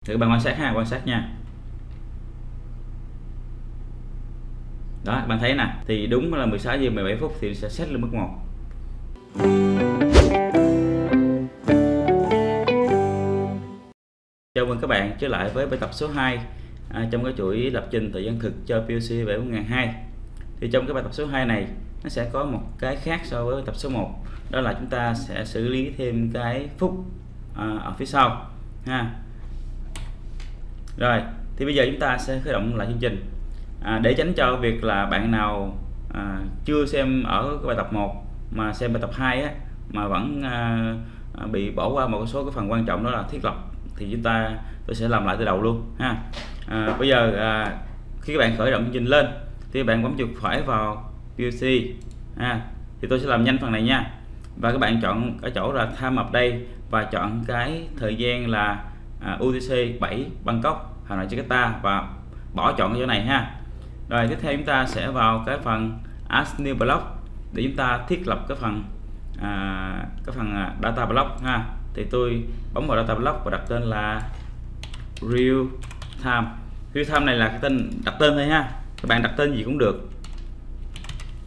Thử bạn quan sát ha, quan sát nha. Đó, bạn thấy nè, thì đúng là 16 giờ 17 phút thì sẽ set lên mức 1. Chào mừng các bạn trở lại với bài tập số 2 trong cái chuỗi lập trình thời gian thực cho PLC 74002. Thì trong cái bài tập số 2 này nó sẽ có một cái khác so với bài tập số 1, đó là chúng ta sẽ xử lý thêm cái phút ở phía sau ha. Rồi, thì bây giờ chúng ta sẽ khởi động lại chương trình. Để tránh cho việc là bạn nào chưa xem ở cái bài tập 1 mà xem bài tập 2 á, mà vẫn bị bỏ qua một số cái phần quan trọng, đó là thiết lập, thì tôi sẽ làm lại từ đầu luôn ha. Bây giờ khi các bạn khởi động chương trình lên thì bạn bấm chuột phải vào PLC thì tôi sẽ làm nhanh phần này nha. Và các bạn chọn ở chỗ là Time Update và chọn cái thời gian là UTC 7 Bangkok Hà Nội Jakarta và bỏ chọn cái chỗ này ha. Rồi tiếp theo chúng ta sẽ vào cái phần Add New Block để chúng ta thiết lập cái phần Data Block ha. Thì tôi bấm vào Data Block và đặt tên là Real Time. Real Time này là cái tên đặt tên thôi ha, các bạn đặt tên gì cũng được,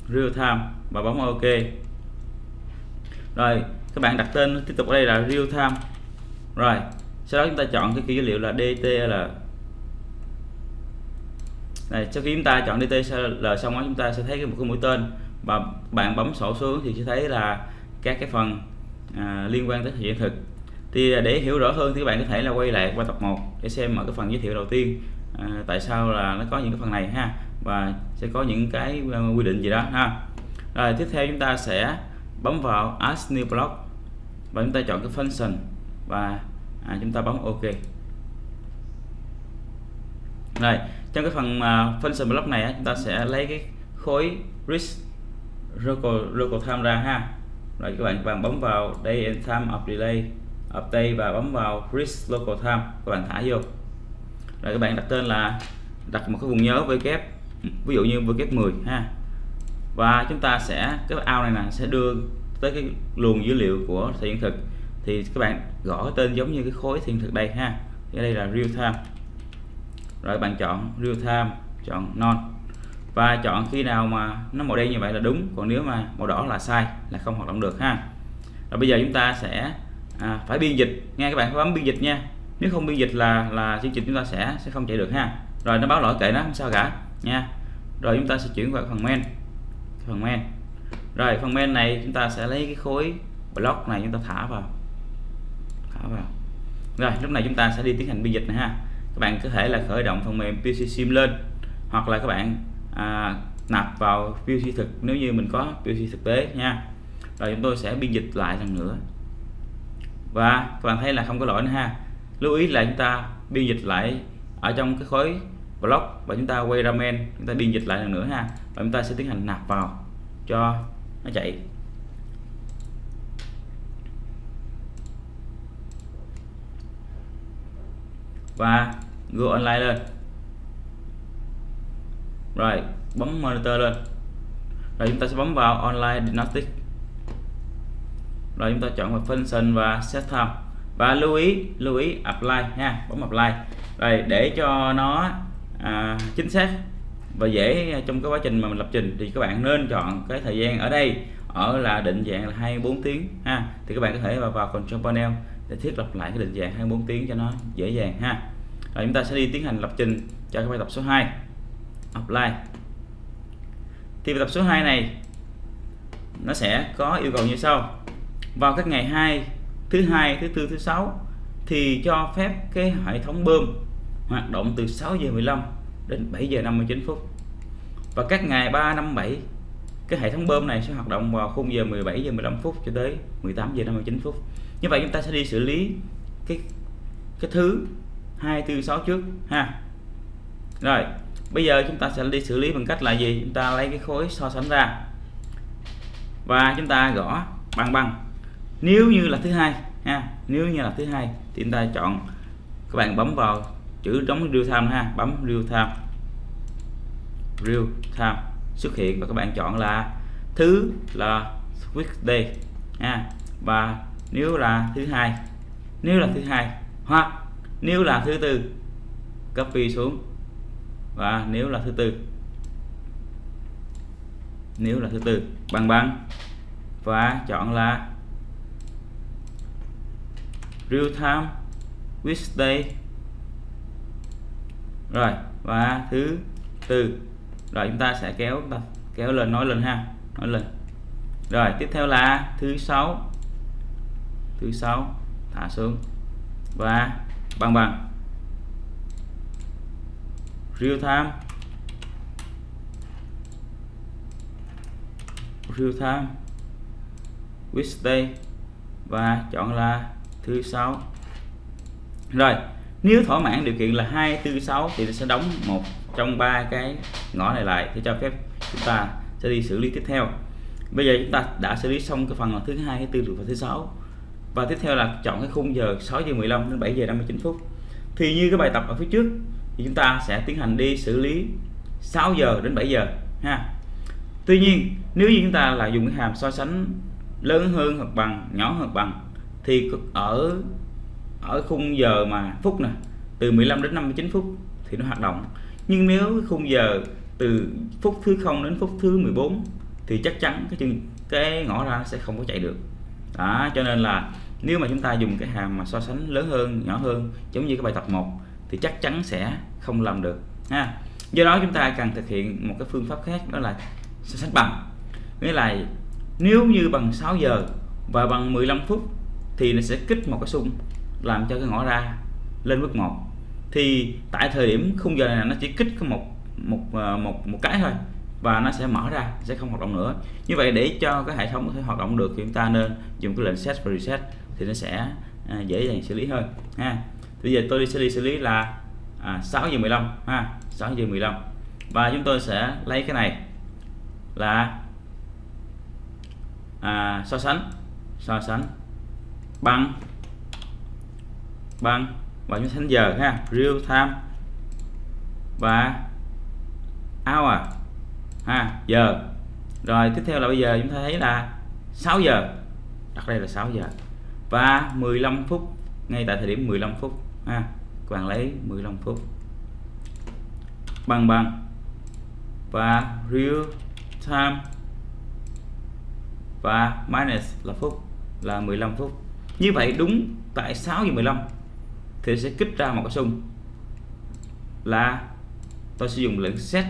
Real Time, và bấm OK. Rồi các bạn đặt tên tiếp tục ở đây là Real Time. Rồi sau đó chúng ta chọn cái key dữ liệu là DTL. Này, sau khi chúng ta chọn DTL xong đó, chúng ta sẽ thấy một cái mũi tên và bạn bấm sổ xuống thì sẽ thấy là các cái phần liên quan tới thời gian thực. Thì để hiểu rõ hơn thì các bạn có thể là quay lại qua tập 1 để xem ở cái phần giới thiệu đầu tiên tại sao là nó có những cái phần này ha, và sẽ có những cái quy định gì đó ha. Rồi tiếp theo chúng ta sẽ bấm vào Add New Block và chúng ta chọn cái function và chúng ta bấm OK. Rồi trong cái phần function block này chúng ta sẽ lấy cái khối RISC local time ra ha. Rồi các bạn bấm vào Day and Time of Delay Update và bấm vào RISC local time, các bạn thả vô. Rồi các bạn đặt tên là đặt một cái vùng nhớ WK, ví dụ như WK10 ha. Và chúng ta sẽ cái out này nè sẽ đưa tới cái luồng dữ liệu của thời gian thực, thì các bạn gõ cái tên giống như cái khối thời gian thực đây ha. Thì ở đây là real time. Rồi bạn chọn real time, chọn none và chọn khi nào mà nó màu đen như vậy là đúng, còn nếu mà màu đỏ là sai, là không hoạt động được ha. Rồi bây giờ chúng ta sẽ phải biên dịch nha, các bạn phải bấm biên dịch nha, nếu không biên dịch là chương trình chúng ta sẽ không chạy được ha. Rồi nó báo lỗi kệ nó không sao cả nha. Rồi chúng ta sẽ chuyển qua phần main. Rồi phần main này chúng ta sẽ lấy cái khối block này, chúng ta thả vào. Rồi lúc này chúng ta sẽ đi tiến hành biên dịch này ha. Các bạn có thể là khởi động phần mềm PLC Sim lên, hoặc là các bạn nạp vào PLC thực nếu như mình có PLC thực tế nha. Rồi chúng tôi sẽ biên dịch lại lần nữa và các bạn thấy là không có lỗi nữa ha. Lưu ý là chúng ta biên dịch lại ở trong cái khối block và chúng ta quay ra main, chúng ta biên dịch lại lần nữa ha, và chúng ta sẽ tiến hành nạp vào cho nó chạy. Và go online lên, rồi bấm monitor lên, rồi chúng ta sẽ bấm vào online diagnostic, rồi chúng ta chọn vào function và set time và lưu ý apply ha, bấm apply. Rồi để cho nó chính xác và dễ trong cái quá trình mà mình lập trình thì các bạn nên chọn cái thời gian ở đây là định dạng là 24 tiếng ha. Thì các bạn có thể vào control panel để thiết lập lại cái định dạng 24 tiếng cho nó dễ dàng ha. Rồi chúng ta sẽ đi tiến hành lập trình cho cái bài tập số 2 apply. Thì bài tập số 2 này nó sẽ có yêu cầu như sau: vào các ngày 2, thứ hai, thứ tư, thứ sáu thì cho phép cái hệ thống bơm hoạt động từ 6 giờ 15 đến 7 giờ 59 phút. Và các ngày 3, 5, 7 cái hệ thống bơm này sẽ hoạt động vào khung giờ 17 giờ 15 phút cho tới 18 giờ 59 phút. Như vậy chúng ta sẽ đi xử lý cái thứ 2, 4, 6 trước ha. Rồi bây giờ chúng ta sẽ đi xử lý bằng cách là gì? Chúng ta lấy cái khối so sánh ra và chúng ta gõ bằng nếu như là thứ hai ha, nếu như là thứ hai thì chúng ta chọn, các bạn bấm vào chữ trống real time ha, bấm real time xuất hiện và các bạn chọn là thứ là weekday ha. Và nếu là thứ hai hoặc nếu là thứ tư copy xuống, và nếu là thứ tư bằng và chọn là real time weekday, rồi và thứ tư, rồi chúng ta sẽ kéo lên, nói lên ha, nói lên. Rồi tiếp theo là thứ sáu thả xuống và bằng real time weekday và chọn là thứ sáu. Rồi nếu thỏa mãn điều kiện là 2, 4, 6 thì nó sẽ đóng một trong 3 cái ngõ này lại, thì cho phép chúng ta sẽ đi xử lý tiếp theo. Bây giờ chúng ta đã xử lý xong cái phần là thứ 2, thứ 4 và thứ 6, và tiếp theo là chọn cái khung giờ 6 giờ 15 đến 7 giờ 59 phút. Thì như cái bài tập ở phía trước thì chúng ta sẽ tiến hành đi xử lý 6 giờ đến 7 giờ ha. Tuy nhiên nếu như chúng ta là dùng cái hàm so sánh lớn hơn hoặc bằng, nhỏ hơn hoặc bằng, thì ở khung giờ mà phút nè, từ 15 đến 59 phút thì nó hoạt động. Nhưng nếu khung giờ từ phút thứ 0 đến phút thứ 14 thì chắc chắn cái ngõ ra sẽ không có chạy được. Đó, cho nên là nếu mà chúng ta dùng cái hàm mà so sánh lớn hơn, nhỏ hơn giống như cái bài tập 1 thì chắc chắn sẽ không làm được ha. Do đó chúng ta cần thực hiện một cái phương pháp khác, đó là so sánh bằng. Nghĩa là nếu như bằng 6 giờ và bằng 15 phút thì nó sẽ kích một cái xung làm cho cái ngõ ra lên mức 1. Thì tại thời điểm khung giờ này nó chỉ kích có một cái thôi và nó sẽ mở ra, sẽ không hoạt động nữa. Như vậy để cho cái hệ thống có thể hoạt động được thì chúng ta nên dùng cái lệnh set và reset thì nó sẽ dễ dàng xử lý hơn ha. Bây giờ tôi sẽ đi xử lý là 6 giờ 15 ha, 6 giờ 15, và chúng tôi sẽ lấy cái này là so sánh bằng và chúng sánh giờ ha, real time và hour ha, giờ. Rồi tiếp theo là bây giờ chúng ta thấy là 6 giờ, đặt đây là 6 giờ và 15 phút, ngay tại thời điểm 15 phút ha, các bạn lấy 15 phút bằng và real time và minus là phút, là 15 phút. Như vậy đúng tại 6 giờ 15 thì sẽ kích ra một cái xung, là tôi sử dụng lệnh set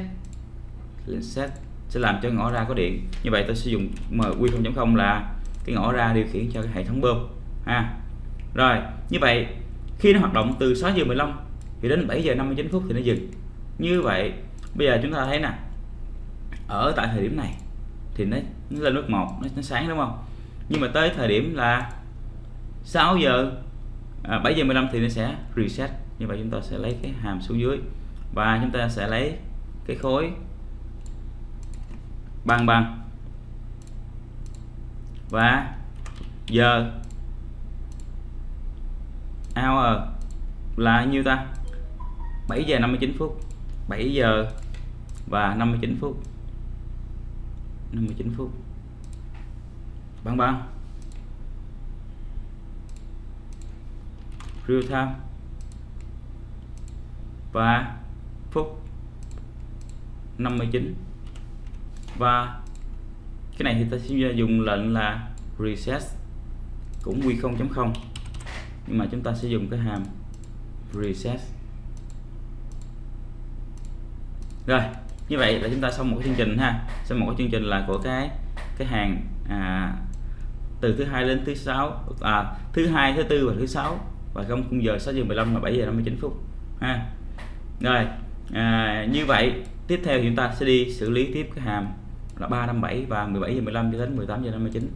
sẽ làm cho ngõ ra có điện. Như vậy tôi sử dụng MQ0.0 là cái ngõ ra điều khiển cho cái hệ thống bơm ha. Rồi như vậy khi nó hoạt động từ 6 giờ 15 thì đến 7 giờ 59 phút thì nó dừng. Như vậy bây giờ chúng ta thấy nè, ở tại thời điểm này thì nó lên mức 1, nó sáng đúng không? Nhưng mà tới thời điểm là 6 giờ 7 giờ 15 thì nó sẽ reset. Như vậy chúng ta sẽ lấy cái hàm xuống dưới và chúng ta sẽ lấy cái khối bằng và giờ hour là nhiêu ta? 7 giờ 59 phút, 7 giờ và 59 phút, 59 phút bằng real time và phút 59. Và cái này thì ta sẽ dùng lệnh là reset, cũng Q0.0, nhưng mà chúng ta sẽ dùng cái hàm reset. Rồi như vậy là chúng ta xong một cái chương trình ha, xong một cái chương trình là của cái hàng từ thứ 2 đến thứ 6, thứ 2, thứ 4 và thứ 6, và trong khung giờ 6 giờ 15 và 7 giờ 59 phút ha. Rồi như vậy tiếp theo thì chúng ta sẽ đi xử lý tiếp cái hàm là 357 và 17 giờ 15 cho đến 18 giờ 59.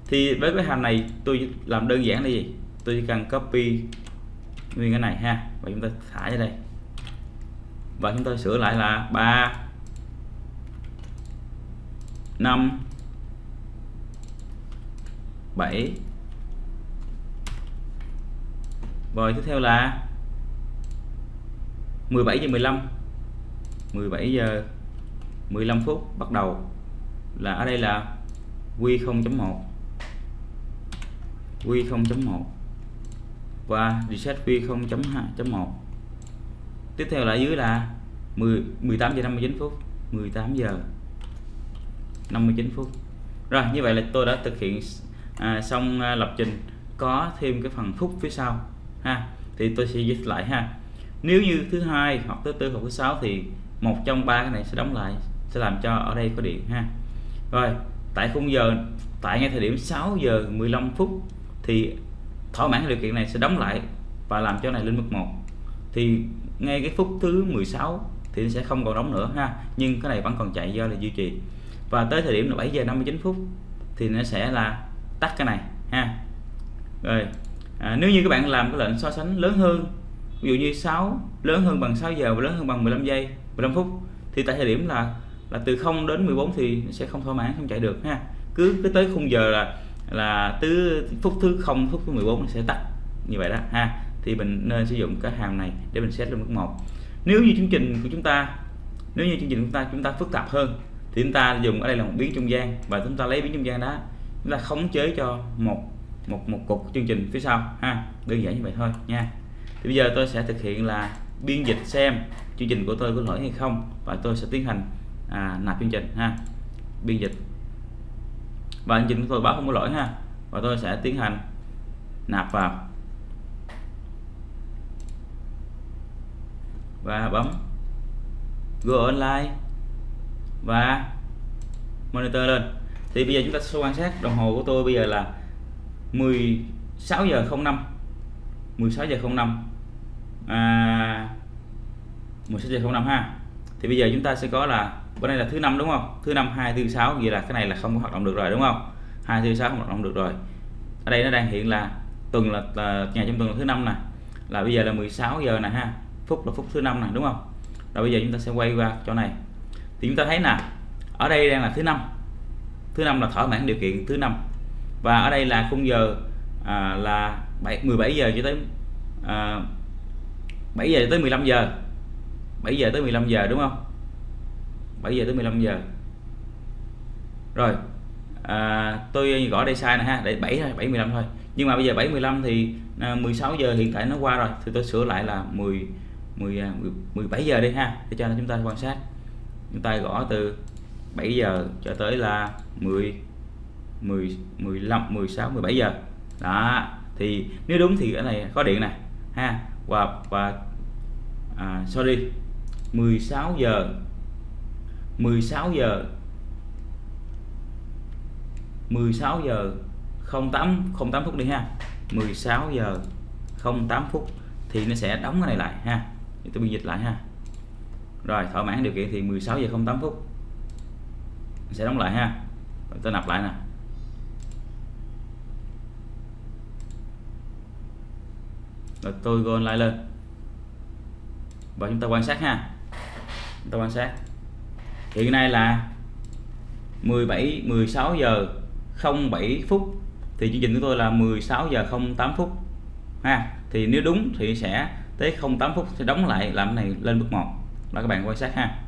Thì với cái hàm này tôi làm đơn giản là gì? Tôi chỉ cần copy nguyên cái này ha, và chúng ta thả ra đây và chúng ta sửa lại là 3 5 7. Rồi tiếp theo là 17 giờ 15, 17 giờ 15 phút bắt đầu, là ở đây là Q0.1, và reset view 0.2.1. Tiếp theo là ở dưới là 18 giờ 59 phút, 18 giờ 59 phút. Rồi như vậy là tôi đã thực hiện xong lập trình, có thêm cái phần phút phía sau ha. Thì tôi sẽ dịch lại ha. Nếu như thứ hai hoặc thứ tư hoặc thứ sáu thì một trong ba cái này sẽ đóng lại, sẽ làm cho ở đây có điện ha. Rồi tại khung giờ, tại ngay thời điểm 6 giờ 15 phút thì thỏa mãn điều kiện này sẽ đóng lại và làm cho này lên mức 1. Thì ngay cái phút thứ 16 thì nó sẽ không còn đóng nữa ha, nhưng cái này vẫn còn chạy do là duy trì. Và tới thời điểm là 7 giờ 59 phút thì nó sẽ là tắt cái này ha. Rồi nếu như các bạn làm cái lệnh so sánh lớn hơn, ví dụ như 6 lớn hơn bằng 6 giờ và lớn hơn bằng 15 giây 15 phút thì tại thời điểm là từ 0 đến 14 thì sẽ không thỏa mãn, không chạy được ha. Cứ tới khung giờ là từ phút thứ 0 phút thứ 14 sẽ tắt như vậy đó ha. Thì mình nên sử dụng cái hàm này để mình set lên mức 1. Nếu như chương trình của chúng ta chúng ta phức tạp hơn thì chúng ta dùng ở đây là một biến trung gian, và chúng ta lấy biến trung gian đó chúng ta khống chế cho một cục chương trình phía sau ha. Đơn giản như vậy thôi nha. Thì bây giờ tôi sẽ thực hiện là biên dịch xem chương trình của tôi có lỗi hay không, và tôi sẽ tiến hành nạp chương trình ha. Biên dịch và chương trình của tôi báo không có lỗi ha, và tôi sẽ tiến hành nạp vào và bấm Go Online và monitor lên. Thì bây giờ chúng ta sẽ quan sát đồng hồ của tôi bây giờ là 16 giờ 05 16 giờ 05 16 giờ 05 ha. Thì bây giờ chúng ta sẽ có là bữa nay là thứ năm đúng không? Thứ năm 2 4 6, vậy là cái này là không có hoạt động được rồi đúng không? 2 4 6 không hoạt động được rồi. Ở đây nó đang hiện là tuần là ngày trong tuần là thứ năm nè. Là bây giờ là 16 giờ nè ha. Phút là phút thứ năm này đúng không? Rồi bây giờ chúng ta sẽ quay qua chỗ này. Thì chúng ta thấy nè, ở đây đang là thứ năm. Thứ năm là thỏa mãn điều kiện thứ năm. Và ở đây là khung giờ là 17 giờ cho tới 7 giờ tới 15 giờ. 7 giờ tới 15 giờ đúng không? 7 giờ tới 15 giờ. Rồi tôi gõ đây sai nè ha, để 7:15 thôi. Nhưng mà bây giờ 7:15 thì 16 giờ hiện tại nó qua rồi, thì tôi sửa lại là 17 giờ đi ha, để cho chúng ta quan sát. Chúng ta gõ từ 7 giờ cho tới là 15, 16, 17 giờ. Đó, thì nếu đúng thì cái này có điện nè ha. Và sorry, 16 giờ 08 phút đi ha. 16 giờ 08 phút thì nó sẽ đóng cái này lại ha. Thì tôi biên dịch lại ha. Rồi thỏa mãn điều kiện thì 16 giờ 08 phút sẽ đóng lại ha. Rồi tôi nạp lại nè. Rồi tôi go online lên và chúng ta quan sát ha. Chúng ta quan sát hiện nay là 16 giờ 07 phút thì chương trình của tôi là 16 giờ 08 phút ha. Thì nếu đúng thì sẽ tới 08 phút sẽ đóng lại, làm cái này lên mức 1. Đó các bạn quan sát ha.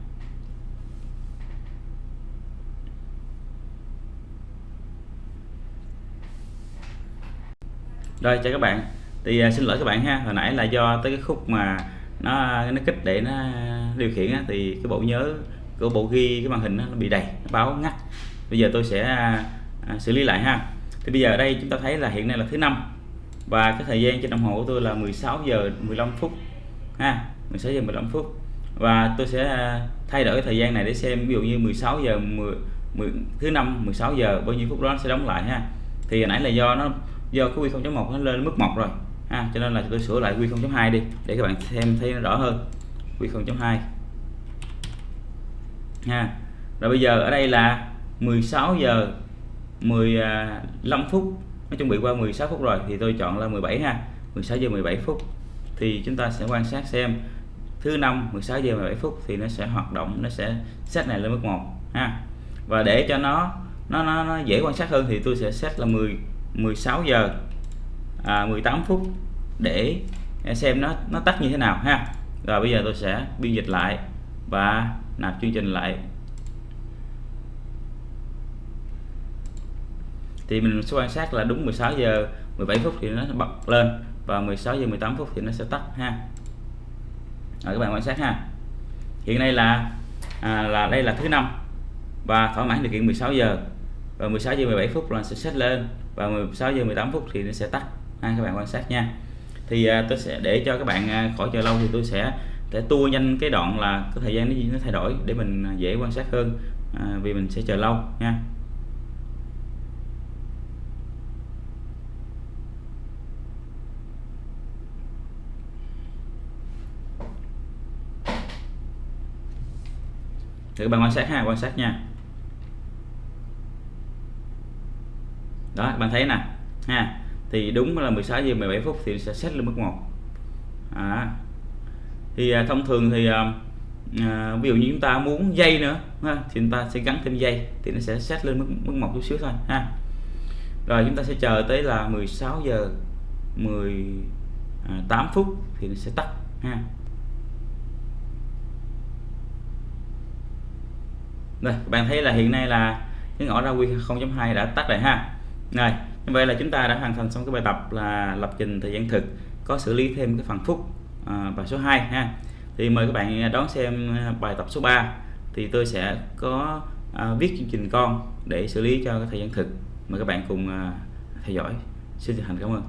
Rồi chào các bạn. Thì xin lỗi các bạn ha, hồi nãy là do tới cái khúc mà nó kích để nó điều khiển á, thì cái bộ nhớ của bộ ghi cái màn hình nó bị đầy, nó báo ngắt. Bây giờ tôi sẽ xử lý lại ha. Thì bây giờ ở đây chúng ta thấy là hiện nay là thứ năm và cái thời gian trên đồng hồ của tôi là 16 giờ 15 phút ha, 16 giờ 15 phút. Và tôi sẽ thay đổi cái thời gian này để xem, ví dụ như 16 giờ thứ năm 16 giờ bao nhiêu phút đó sẽ đóng lại ha. Thì hồi nãy là do cái quy 0.1 nó lên mức 1 rồi ha, cho nên là tôi sửa lại quy 0.2 đi để các bạn xem thấy nó rõ hơn. Quy 0.2 ha. Rồi bây giờ ở đây là 16 giờ 15 phút, nó chuẩn bị qua 16 phút rồi thì tôi chọn là 17 ha. 16 giờ 17 phút thì chúng ta sẽ quan sát xem thứ năm 16 giờ 17 phút thì nó sẽ hoạt động, nó sẽ set này lên mức 1 ha. Và để cho nó dễ quan sát hơn thì tôi sẽ set là 16 giờ 18 phút để xem nó tắt như thế nào ha. Rồi bây giờ tôi sẽ biên dịch lại và nạp chương trình lại. Thì mình sẽ quan sát là đúng 16 giờ 17 phút thì nó bật lên, và 16 giờ 18 phút thì nó sẽ tắt ha. Rồi các bạn quan sát ha. Hiện nay là đây là thứ năm và thỏa mãn điều kiện 16 giờ, và 16 giờ 17 phút là sẽ set lên, và 16 giờ 18 phút thì nó sẽ tắt ha, các bạn quan sát nha. Thì tôi sẽ để cho các bạn khỏi chờ lâu thì tôi sẽ tua nhanh cái đoạn là cái thời gian nó thay đổi để mình dễ quan sát hơn, vì mình sẽ chờ lâu nha. Thì các bạn quan sát ha, quan sát nha. Đó các bạn thấy nè ha, thì đúng là 16 giờ 17 phút thì sẽ set lên mức 1. Thì thông thường thì ví dụ như chúng ta muốn giây nữa ha, thì chúng ta sẽ gắn thêm giây thì nó sẽ set lên mức 1 chút xíu thôi ha. Rồi chúng ta sẽ chờ tới là 16 giờ 18 phút thì nó sẽ tắt ha. Đây các bạn thấy là hiện nay là cái ngõ ra quy 0.2 đã tắt rồi ha. Rồi như vậy là chúng ta đã hoàn thành xong cái bài tập là lập trình thời gian thực, có xử lý thêm cái phần phút và số 2 ha. Thì mời các bạn đón xem bài tập số 3, thì tôi sẽ có viết chương trình con để xử lý cho cái thời gian thực. Mời các bạn cùng theo dõi. Xin chân thành cảm ơn.